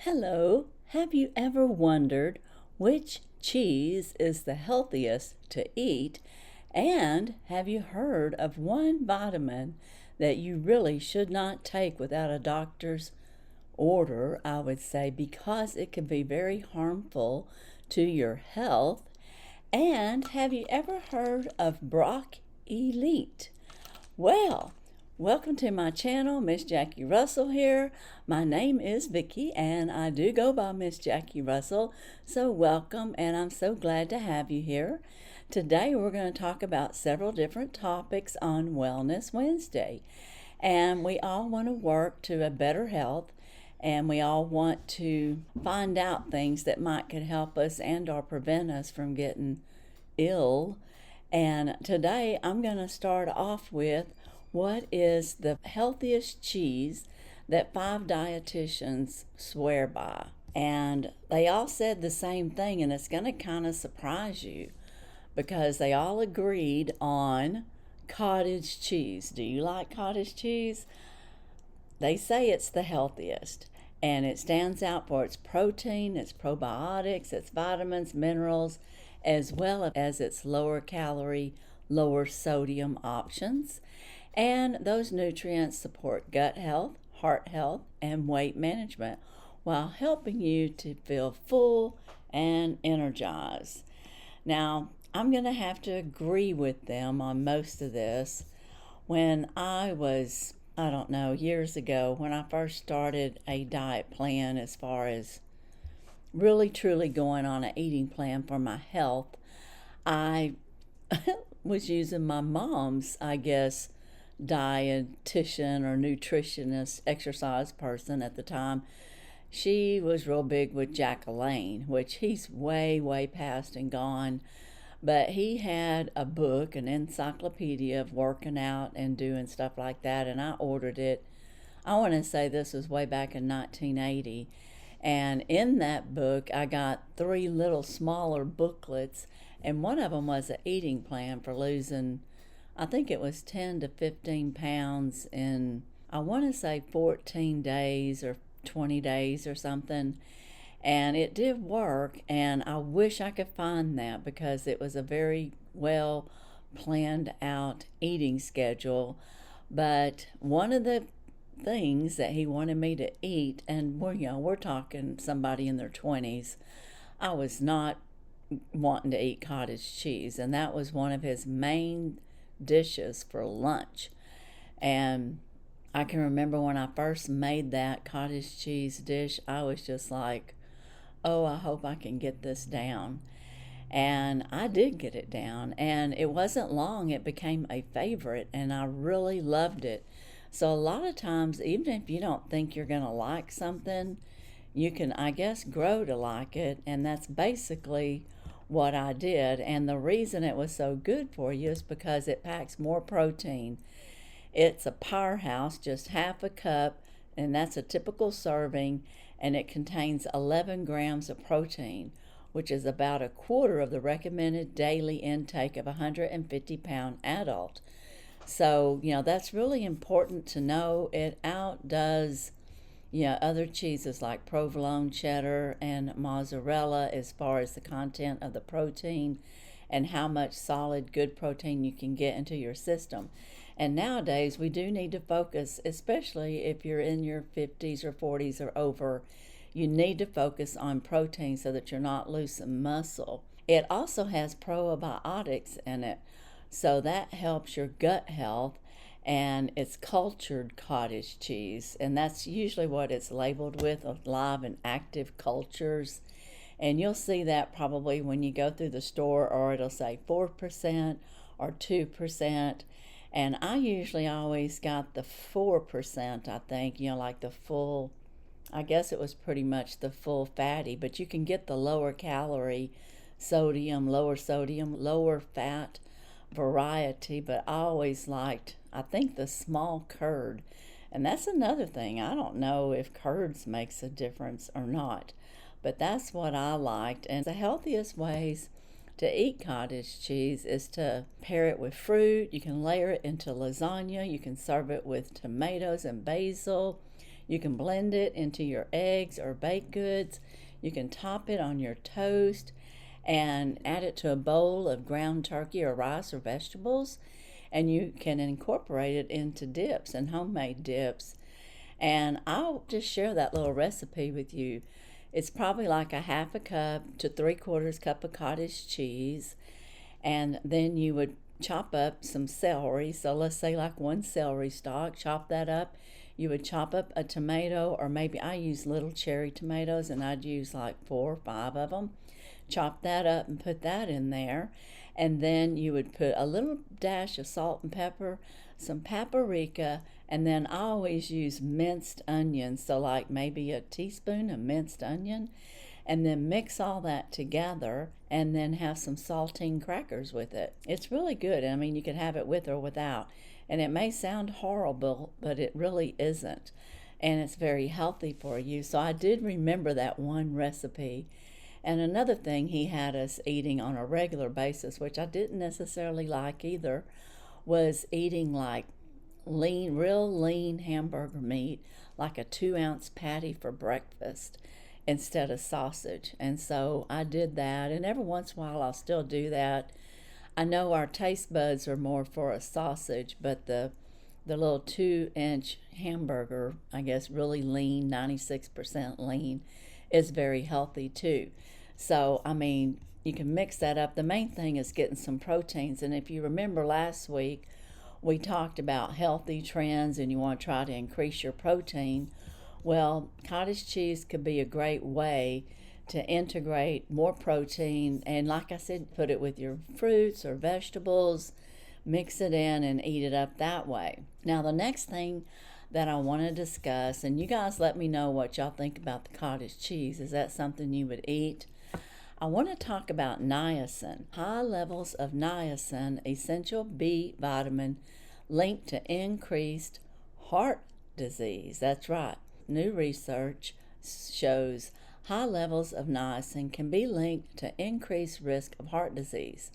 Hello, have you ever wondered which cheese is the healthiest to eat? And have you heard of one vitamin that you really should not take without a doctor's order, I would say, because it can be very harmful to your health? And have you ever heard of Broc-Elite? Well, welcome to my channel. Miss Jackie Russell here. My name is Vicki and I do go by Miss Jackie Russell. So welcome, and I'm so glad to have you here. Today we're going to talk about several different topics on Wellness Wednesday. And we all want to work to a better health, and we all want to find out things that might could help us and or prevent us from getting ill. And today I'm going to start off with what is the healthiest cheese that 5 dietitians swear by. And they all said the same thing, and it's going to kind of surprise you because they all agreed on cottage cheese. Do you like cottage cheese? They say it's the healthiest, and it stands out for its protein, its probiotics, its vitamins, minerals, as well as its lower calorie, lower sodium options. And those nutrients support gut health, heart health, and weight management while helping you to feel full and energized. Now, I'm going to have to agree with them on most of this. When I was, I don't know, years ago, when I first started a diet plan, as far as really truly going on an eating plan for my health, I was using my mom's, I guess, dietitian or nutritionist, exercise person at the time. She was real big with Jack LaLanne, which he's way past and gone. But he had a book, an encyclopedia of working out and doing stuff like that, and I ordered it. I want to say this was way back in 1980. And in that book, I got 3 little smaller booklets, and one of them was an eating plan for losing, I think it was 10 to 15 pounds in, I want to say 14 days or 20 days or something. And it did work, and I wish I could find that because it was a very well planned out eating schedule. But one of the things that he wanted me to eat, and we're talking somebody in their 20s, I was not wanting to eat cottage cheese, and that was one of his main dishes for lunch. And I can remember when I first made that cottage cheese dish, I was just like, oh, I hope I can get this down. And I did get it down, and it wasn't long it became a favorite, and I really loved it. So a lot of times, even if you don't think you're going to like something, you can, I guess, grow to like it. And that's basically what I did. And the reason it was so good for you is because it packs more protein. It's a powerhouse, just half a cup, and that's a typical serving, and it contains 11 grams of protein, which is about a quarter of the recommended daily intake of a 150-pound adult. So, that's really important to know. It outdoes, other cheeses like provolone, cheddar, and mozzarella as far as the content of the protein and how much solid, good protein you can get into your system. And nowadays, we do need to focus, especially if you're in your 50s or 40s or over, you need to focus on protein so that you're not losing muscle. It also has probiotics in it, so that helps your gut health, and it's cultured cottage cheese, and that's usually what it's labeled with live and active cultures. And you'll see that probably when you go through the store, or it'll say 4% or 2%. And I usually always got the 4%, I think, like the full, I guess it was pretty much the full fatty, but you can get the lower calorie, lower sodium, lower fat variety. But I always liked, I think, the small curd. And that's another thing. I don't know if curds makes a difference or not, but that's what I liked. And the healthiest ways to eat cottage cheese is to pair it with fruit. You can layer it into lasagna. You can serve it with tomatoes and basil. You can blend it into your eggs or baked goods. You can top it on your toast and add it to a bowl of ground turkey or rice or vegetables. And you can incorporate it into dips and homemade dips. And I'll just share that little recipe with you. It's probably like a half a cup to 3/4 cup of cottage cheese. And then you would chop up some celery. So let's say like one celery stalk, chop that up. You would chop up a tomato, or maybe I use little cherry tomatoes, and I'd use like 4 or 5 of them. Chop that up and put that in there. And then you would put a little dash of salt and pepper, some paprika, and then I always use minced onions, so like maybe a teaspoon of minced onion, and then mix all that together and then have some saltine crackers with it. It's really good. I mean, you can have it with or without. And it may sound horrible, but it really isn't. And it's very healthy for you. So I did remember that one recipe. And another thing he had us eating on a regular basis, which I didn't necessarily like either, was eating like real lean hamburger meat, like a 2-ounce patty for breakfast instead of sausage. And so I did that, and every once in a while I'll still do that. I know our taste buds are more for a sausage, but the little 2-inch hamburger, I guess really lean, 96% lean, is very healthy too. So, I mean, you can mix that up. The main thing is getting some proteins. And if you remember last week, we talked about healthy trends and you want to try to increase your protein. Well, cottage cheese could be a great way to integrate more protein. And like I said, put it with your fruits or vegetables, mix it in and eat it up that way. Now, the next thing that I want to discuss, and you guys let me know what y'all think about the cottage cheese. Is that something you would eat? I want to talk about niacin. High levels of niacin, essential B vitamin, linked to increased heart disease. That's right. New research shows high levels of niacin can be linked to increased risk of heart disease.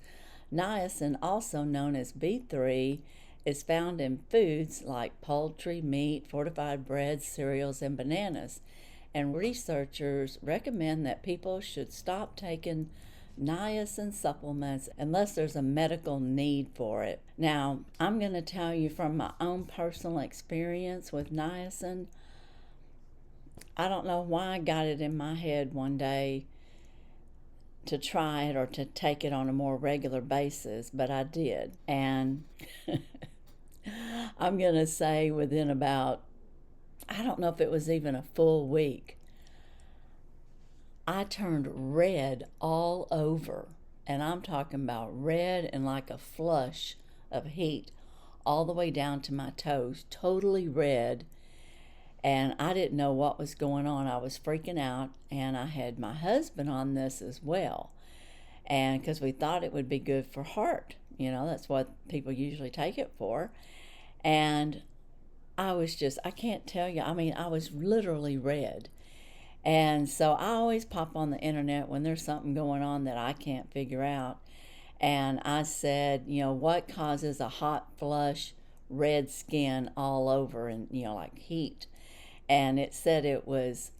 Niacin, also known as B3, is found in foods like poultry, meat, fortified breads, cereals, and bananas. And researchers recommend that people should stop taking niacin supplements unless there's a medical need for it. Now, I'm going to tell you from my own personal experience with niacin. I don't know why I got it in my head one day to try it or to take it on a more regular basis, but I did. And I'm going to say within about, I don't know if it was even a full week, I turned red all over. And I'm talking about red and like a flush of heat all the way down to my toes, totally red. And I didn't know what was going on. I was freaking out. And I had my husband on this as well. And because we thought it would be good for heart. You know, that's what people usually take it for. And I can't tell you, I mean, I was literally red. And so I always pop on the internet when there's something going on that I can't figure out. And I said, you know, what causes a hot flush, red skin all over and, you know, like heat? And it said it was,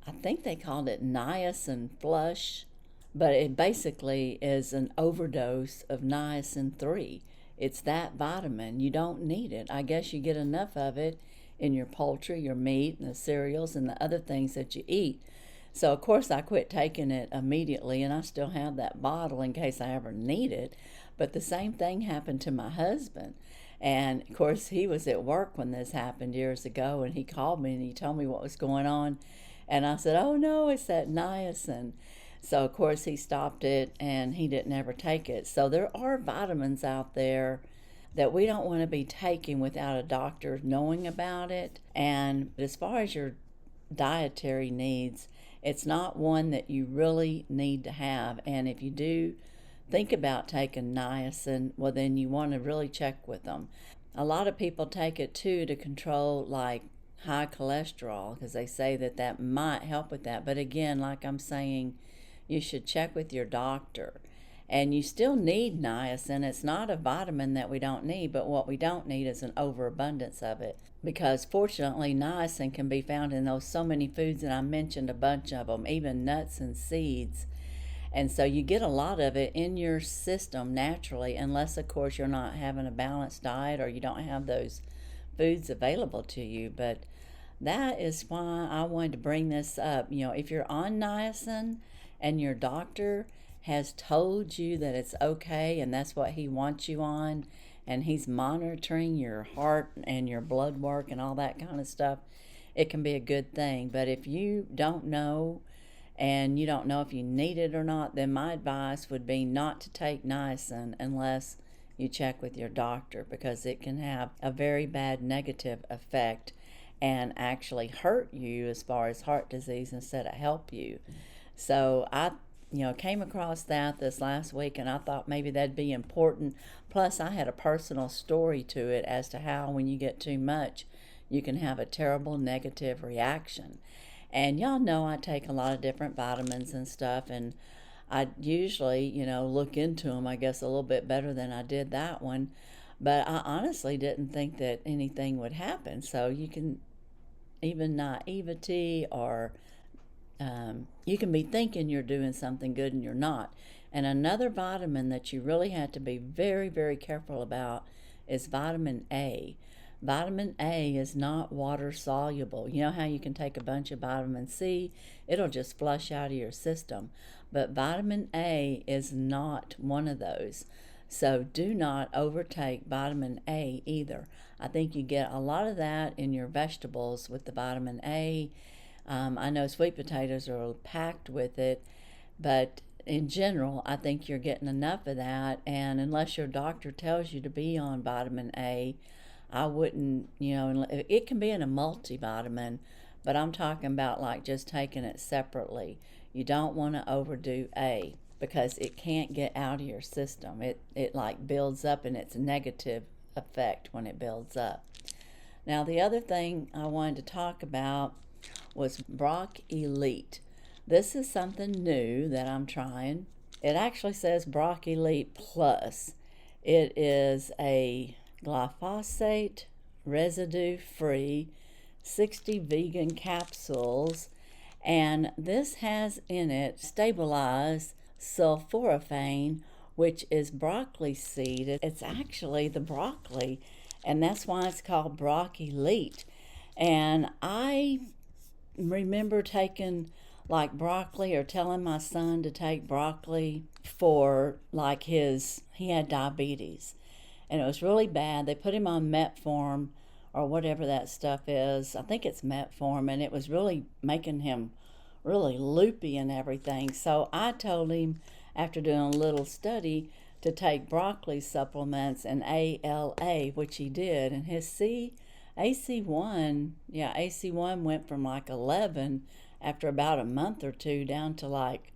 I think they called it niacin flush, but it basically is an overdose of niacin 3. It's that vitamin. You don't need it. I guess you get enough of it in your poultry, your meat, and the cereals, and the other things that you eat. So, of course, I quit taking it immediately, and I still have that bottle in case I ever need it. But the same thing happened to my husband. And, of course, he was at work when this happened years ago, and he called me and he told me what was going on. And I said, oh, no, it's that niacin. So, of course, he stopped it, and he didn't ever take it. So there are vitamins out there that we don't want to be taking without a doctor knowing about it. And as far as your dietary needs, it's not one that you really need to have. And if you do think about taking niacin, well, then you want to really check with them. A lot of people take it too to control like high cholesterol because they say that that might help with that. But again, like I'm saying, you should check with your doctor. And you still need niacin. It's not a vitamin that we don't need, but what we don't need is an overabundance of it. Because fortunately, niacin can be found in those so many foods, and I mentioned a bunch of them, even nuts and seeds. And so you get a lot of it in your system naturally, unless, of course, you're not having a balanced diet or you don't have those foods available to you. But that is why I wanted to bring this up. If you're on niacin and your doctor has told you that it's okay and that's what he wants you on, and he's monitoring your heart and your blood work and all that kind of stuff, it can be a good thing. But if you don't know and you don't know if you need it or not, then my advice would be not to take niacin unless you check with your doctor, because it can have a very bad negative effect and actually hurt you as far as heart disease instead of help you. So I came across that this last week, and I thought maybe that'd be important. Plus, I had a personal story to it as to how when you get too much, you can have a terrible negative reaction. And y'all know I take a lot of different vitamins and stuff, and I usually, look into them, I guess, a little bit better than I did that one. But I honestly didn't think that anything would happen. So you can, even naivety, or you can be thinking you're doing something good and you're not. And another vitamin that you really have to be very, very careful about is vitamin A. Vitamin A is not water soluble. You know how you can take a bunch of vitamin C, it'll just flush out of your system. But vitamin A is not one of those. So do not overtake vitamin A either. I think you get a lot of that in your vegetables with the vitamin A. I know sweet potatoes are packed with it, but in general, I think you're getting enough of that. And unless your doctor tells you to be on vitamin A, I wouldn't, it can be in a multivitamin, but I'm talking about like just taking it separately. You don't want to overdo A, because it can't get out of your system. It like builds up, and it's a negative effect when it builds up. Now, the other thing I wanted to talk about was Broc-Elite. This is something new that I'm trying. It actually says Broc-Elite Plus. It is a glyphosate residue-free 60 vegan capsules, and this has in it stabilized sulforaphane, which is broccoli seed. It's actually the broccoli, and that's why it's called Broc-Elite. And I remember taking like broccoli, or telling my son to take broccoli for like he had diabetes, and it was really bad. They put him on metformin or whatever that stuff is. I think it's metformin, and it was really making him really loopy and everything. So I told him, after doing a little study, to take broccoli supplements and ALA, which he did, and his AC1 went from like 11 after about a month or two down to like,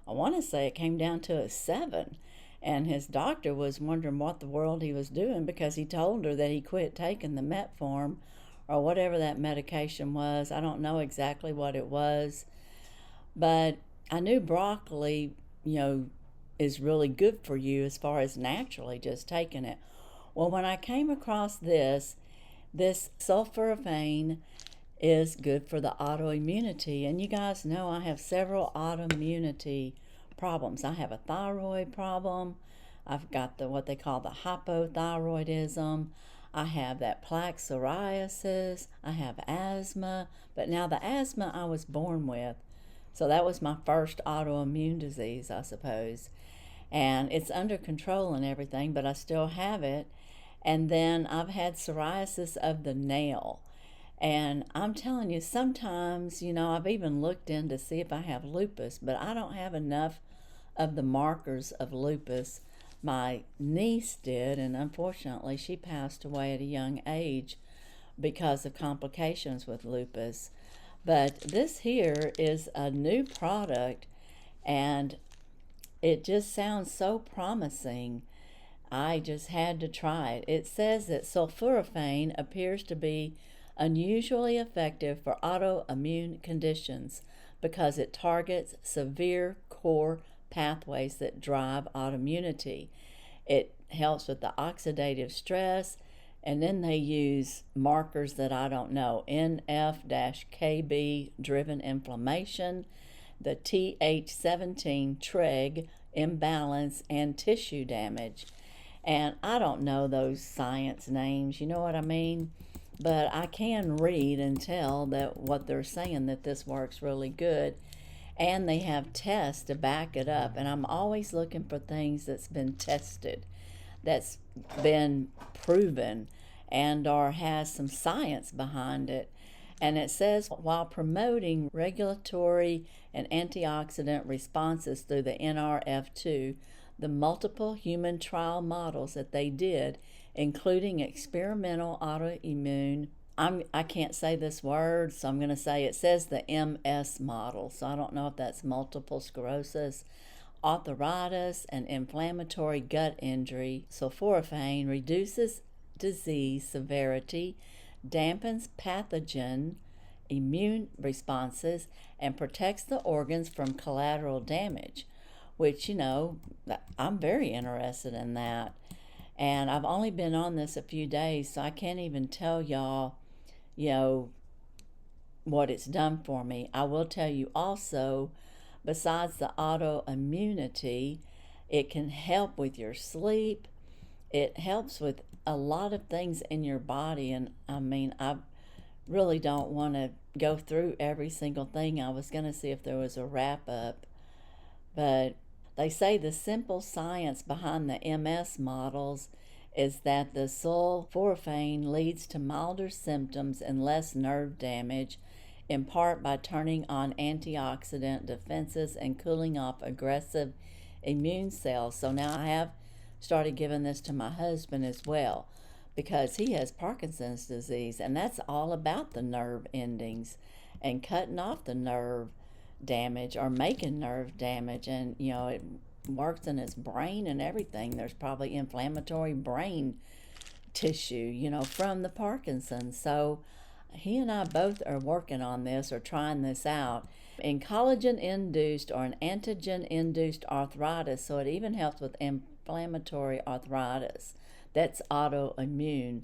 I want to say it came down to a 7. And his doctor was wondering what the world he was doing, because he told her that he quit taking the metformin or whatever that medication was. I don't know exactly what it was, but I knew broccoli, is really good for you as far as naturally just taking it. Well, when I came across this sulforaphane is good for the autoimmunity. And you guys know I have several autoimmunity problems. I have a thyroid problem. I've got what they call the hypothyroidism. I have that plaque psoriasis. I have asthma. But now the asthma I was born with. So that was my first autoimmune disease, I suppose. And it's under control and everything, but I still have it. And then I've had psoriasis of the nail. And I'm telling you, sometimes, I've even looked in to see if I have lupus, but I don't have enough of the markers of lupus. My niece did, and unfortunately she passed away at a young age because of complications with lupus. But this here is a new product, and it just sounds so promising. I just had to try it. It says that sulforaphane appears to be unusually effective for autoimmune conditions because it targets severe core pathways that drive autoimmunity. It helps with the oxidative stress, and then they use markers that I don't know, NF-KB driven inflammation, the Th17 TREG imbalance, and tissue damage. And I don't know those science names, you know what I mean? But I can read and tell that what they're saying, that this works really good. And they have tests to back it up. And I'm always looking for things that's been tested, that's been proven, and or has some science behind it. And it says, while promoting regulatory and antioxidant responses through the NRF2, the multiple human trial models that they did, including experimental autoimmune, I can't say this word, so I'm going to say it says the MS model. So I don't know if that's multiple sclerosis, arthritis, and inflammatory gut injury. Sulforaphane reduces disease severity, dampens pathogen immune responses, and protects the organs from collateral damage, which, you know, I'm very interested in that. And I've only been on this a few days, so I can't even tell y'all, you know, what it's done for me. I will tell you also, besides the autoimmunity, it can help with your sleep. It helps with a lot of things in your body. And I mean, I really don't want to go through every single thing. I was going to see if there was a wrap up, but they say the simple science behind the MS models is that the sulforaphane leads to milder symptoms and less nerve damage, in part by turning on antioxidant defenses and cooling off aggressive immune cells. So now I have started giving this to my husband as well, because he has Parkinson's disease, and that's all about the nerve endings and cutting off the nerve damage or making nerve damage. And you know, it works in his brain and everything. There's probably inflammatory brain tissue, you know, from the Parkinson's. So he and I both are working on this or trying this out in collagen induced or an antigen induced arthritis. So it even helps with inflammatory arthritis that's autoimmune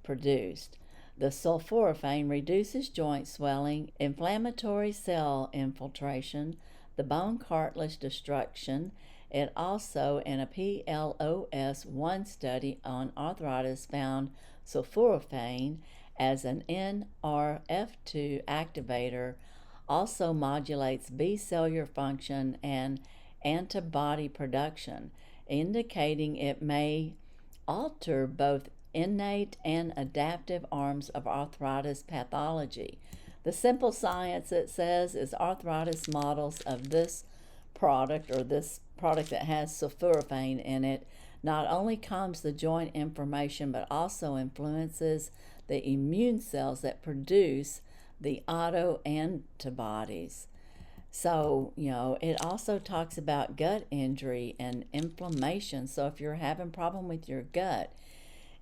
produced. The sulforaphane reduces joint swelling, inflammatory cell infiltration, the bone cartilage destruction. It also, in a PLOS1 study on arthritis, found sulforaphane as an NRF2 activator, also modulates B cellular function and antibody production, indicating it may alter both innate and adaptive arms of arthritis pathology. The simple science, it says, is arthritis models of this product, or this product that has sulforaphane in it, not only calms the joint inflammation but also influences the immune cells that produce the autoantibodies. So, you know, it also talks about gut injury and inflammation. So if you're having problem with your gut,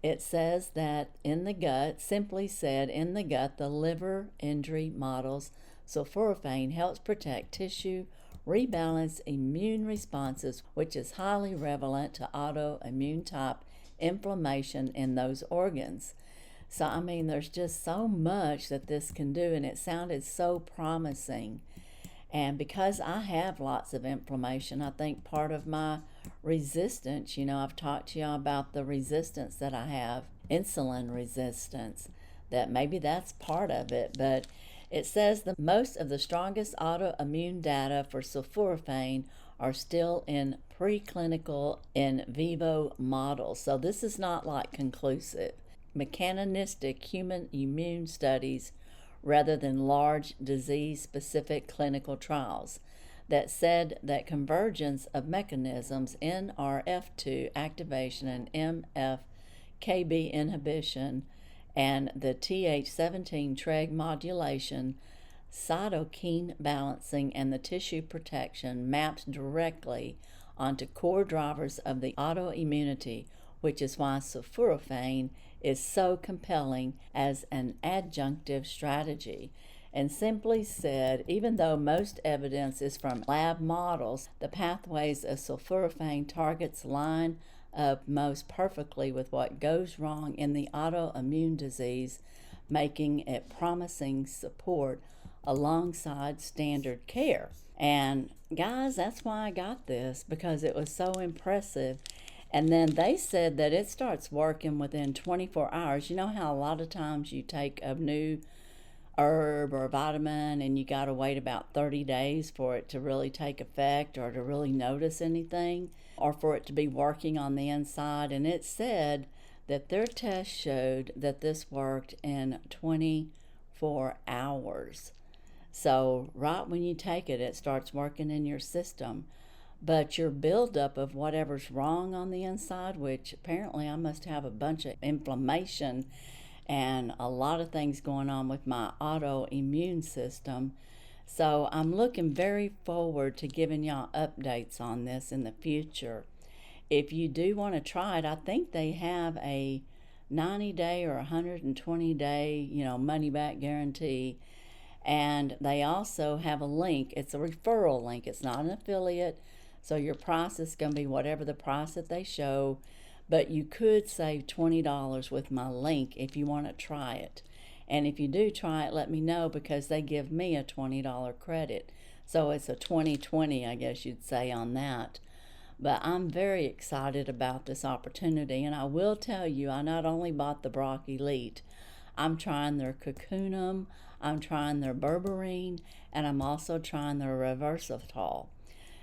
it says that in the gut, simply said, in the gut, the liver injury models, sulforaphane helps protect tissue, rebalance immune responses, which is highly relevant to autoimmune type inflammation in those organs. So, I mean, there's just so much that this can do, and it sounded so promising. And because I have lots of inflammation, I think part of my resistance, you know, I've talked to y'all about the resistance that I have, insulin resistance, that maybe that's part of it. But it says the most of the strongest autoimmune data for sulforaphane are still in preclinical in vivo models. So this is not like conclusive, mechanistic human immune studies rather than large disease-specific clinical trials that said that convergence of mechanisms, NRF2 activation and MFKB inhibition, and the Th17 TREG modulation, cytokine balancing, and the tissue protection maps directly onto core drivers of the autoimmunity, which is why sulforaphane is so compelling as an adjunctive strategy. and simply said, even though most evidence is from lab models, the pathways of sulforaphane targets line up most perfectly with what goes wrong in the autoimmune disease, making it promising support alongside standard care. And guys, that's why I got this, because it was so impressive. And then they said that it starts working within 24 hours. You know how a lot of times you take a new herb or a vitamin and you got to wait about 30 days for it to really take effect or to really notice anything, or for it to be working on the inside? And it said that their test showed that this worked in 24 hours. So right when you take it, it starts working in your system. But your buildup of whatever's wrong on the inside, which apparently I must have a bunch of inflammation and a lot of things going on with my autoimmune system. So I'm looking very forward to giving y'all updates on this in the future. If you do want to try it, I think they have a 90-day or 120-day, money back guarantee. And they also have a link. It's a referral link. It's not an affiliate. So your price is going to be whatever the price that they show. But you could save $20 with my link if you want to try it. And if you do try it, let me know, because they give me a $20 credit. So it's a 20/20, I guess you'd say, on that. But I'm very excited about this opportunity. And I will tell you, I not only bought the Broc-Elite, I'm trying their Cocoonum, I'm trying their berberine, and I'm also trying their resveratrol.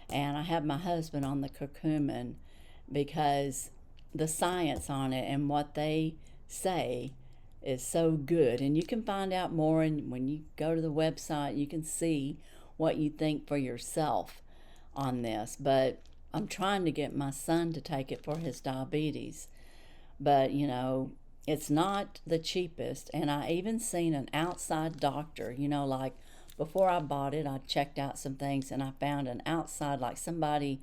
And I have my husband on the curcumin because the science on it and what they say is so good. And you can find out more, and when you go to the website, you can see what you think for yourself on this. But I'm trying to get my son to take it for his diabetes. But, it's not the cheapest. And I even seen an outside doctor, like before I bought it, I checked out some things and I found an outside, like somebody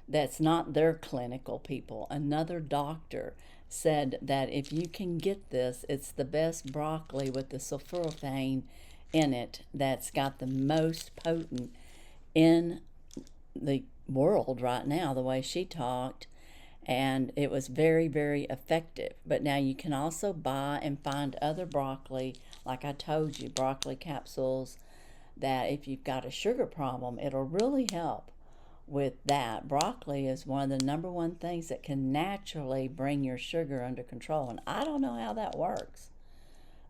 that's not their clinical people, another doctor said that if you can get this, it's the best broccoli with the sulforaphane in it that's got the most potent in the world right now, the way she talked. And it was very, very effective. But now you can also buy and find other broccoli, like I told you, broccoli capsules, that if you've got a sugar problem, it'll really help with that. Broccoli is one of the number one things that can naturally bring your sugar under control. And I don't know how that works,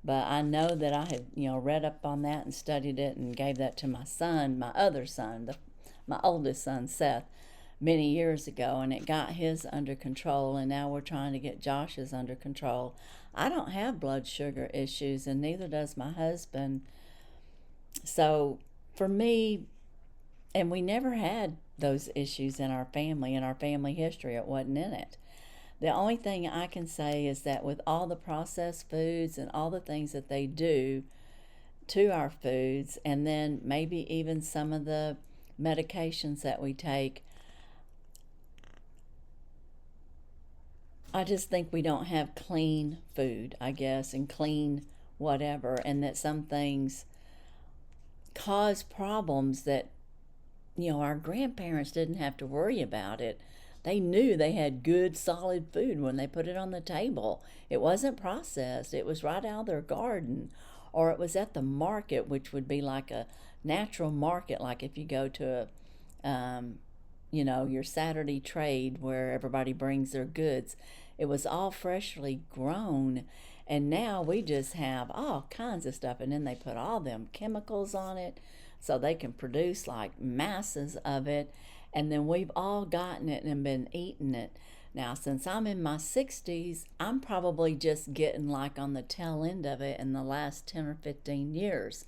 but I know that I had, read up on that and studied it and gave that to my son, my other son, my oldest son, Seth, many years ago, and it got his under control, and now we're trying to get Josh's under control. I don't have blood sugar issues, and neither does my husband. So for me, and we never had those issues in our family history. It wasn't in it. The only thing I can say is that with all the processed foods and all the things that they do to our foods, and then maybe even some of the medications that we take, I just think we don't have clean food, I guess, and clean whatever, and that some things cause problems that, our grandparents didn't have to worry about it. They knew they had good, solid food when they put it on the table. It wasn't processed. It was right out of their garden, or it was at the market, which would be like a natural market, like if you go to your Saturday trade where everybody brings their goods. It was all freshly grown. And now we just have all kinds of stuff, and then they put all them chemicals on it so they can produce like masses of it, and then we've all gotten it and been eating it. Now, since I'm in my 60s, I'm probably just getting like on the tail end of it in the last 10 or 15 years.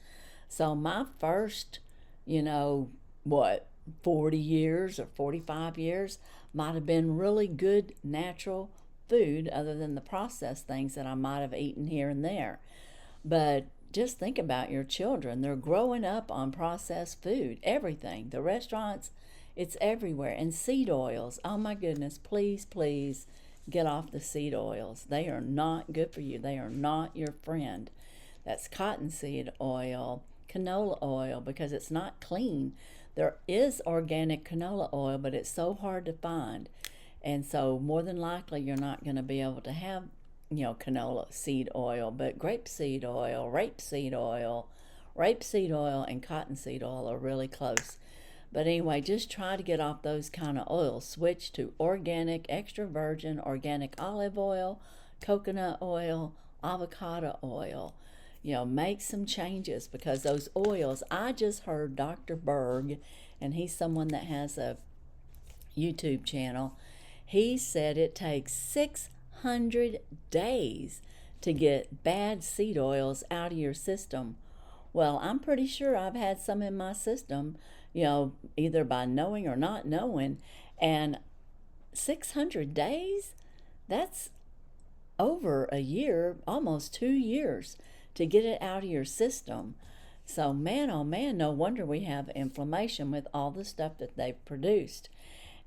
So my first, 40 years or 45 years might have been really good natural food, other than the processed things that I might have eaten here and there. But just think about your children. They're growing up on processed food, everything. The restaurants, it's everywhere. And seed oils, oh my goodness, please, please get off the seed oils. They are not good for you. They are not your friend. That's cottonseed oil canola oil because it's not clean. There is organic canola oil, but it's so hard to find. And so more than likely you're not going to be able to have, canola seed oil, but grapeseed oil, rapeseed oil and cottonseed oil are really close. But anyway, just try to get off those kind of oils. Switch to organic, extra virgin, organic olive oil, coconut oil, avocado oil. Make some changes because those oils, I just heard Dr. Berg, and he's someone that has a YouTube channel. He said it takes 600 days to get bad seed oils out of your system. Well, I'm pretty sure I've had some in my system, either by knowing or not knowing. And 600 days? That's over a year, almost 2 years to get it out of your system. So, man, oh man, no wonder we have inflammation with all the stuff that they've produced.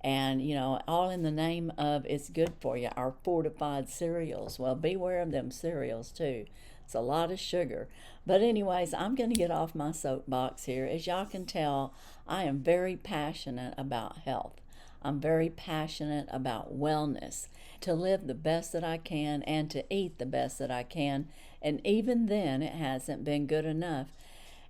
And, all in the name of it's good for you, our fortified cereals. Well, beware of them cereals, too. It's a lot of sugar. But anyways, I'm going to get off my soapbox here. As y'all can tell, I am very passionate about health. I'm very passionate about wellness, to live the best that I can and to eat the best that I can. And even then, it hasn't been good enough.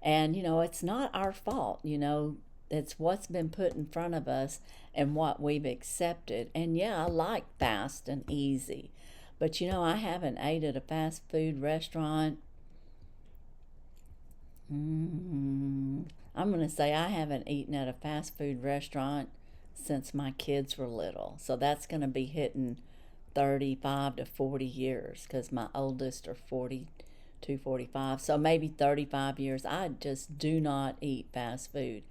And, it's not our fault, it's what's been put in front of us and what we've accepted. And yeah, I like fast and easy. But I haven't ate at a fast food restaurant. I'm going to say I haven't eaten at a fast food restaurant since my kids were little. So that's going to be hitting 35 to 40 years because my oldest are 42, 45. So maybe 35 years. I just do not eat fast food.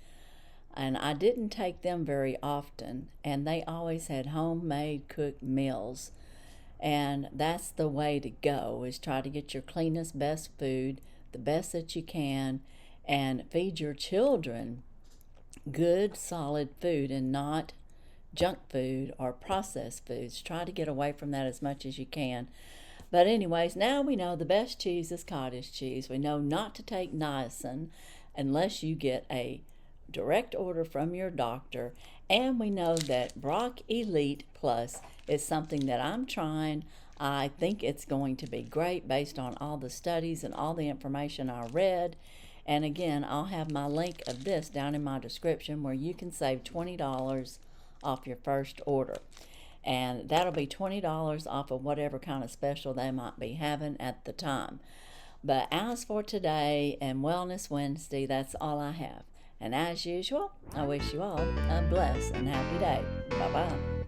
And I didn't take them very often. And they always had homemade cooked meals. And that's the way to go, is try to get your cleanest, best food, the best that you can, and feed your children good, solid food and not junk food or processed foods. Try to get away from that as much as you can. But anyways, now we know the best cheese is cottage cheese. We know not to take niacin unless you get a direct order from your doctor. And we know that Broc-Elite Plus is something that I'm trying. I think it's going to be great based on all the studies and all the information I read. And again, I'll have my link of this down in my description where you can save $20 off your first order. And that'll be $20 off of whatever kind of special they might be having at the time. But as for today and Wellness Wednesday, that's all I have. And as usual, I wish you all a blessed and happy day. Bye-bye.